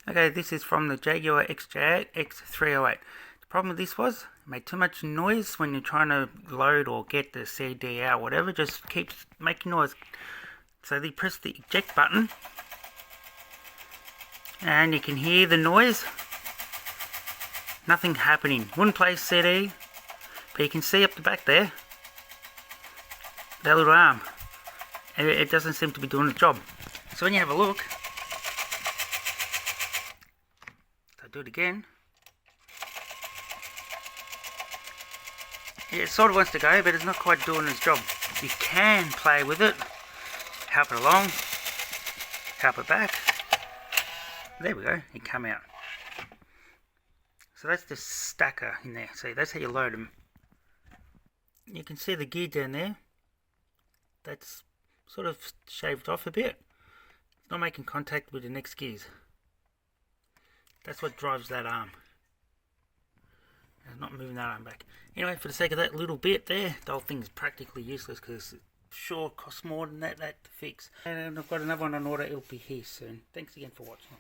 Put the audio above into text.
Okay, this is from the Jaguar XJ8 X308. The problem with this was, it made too much noise when you're trying to load or get the CD out, whatever, just keeps making noise. So you press the eject button, and you can hear the noise. Nothing happening. Wouldn't play CD, but you can see up the back there, that little arm. It doesn't seem to be doing the job. So when you have a look, I'll do it again. It sort of wants to go, but it's not quite doing its job. You can play with it, help it along, help it back. There we go, it come out. So that's the stacker in there. See, that's how you load them. You can see the gear down there. That's sort of shaved off a bit. It's not making contact with the next gears. That's what drives that arm. It's not moving that arm back. Anyway, for the sake of that little bit there, the whole thing is practically useless because it sure costs more than that to fix. And I've got another one on order. It'll be here soon. Thanks again for watching.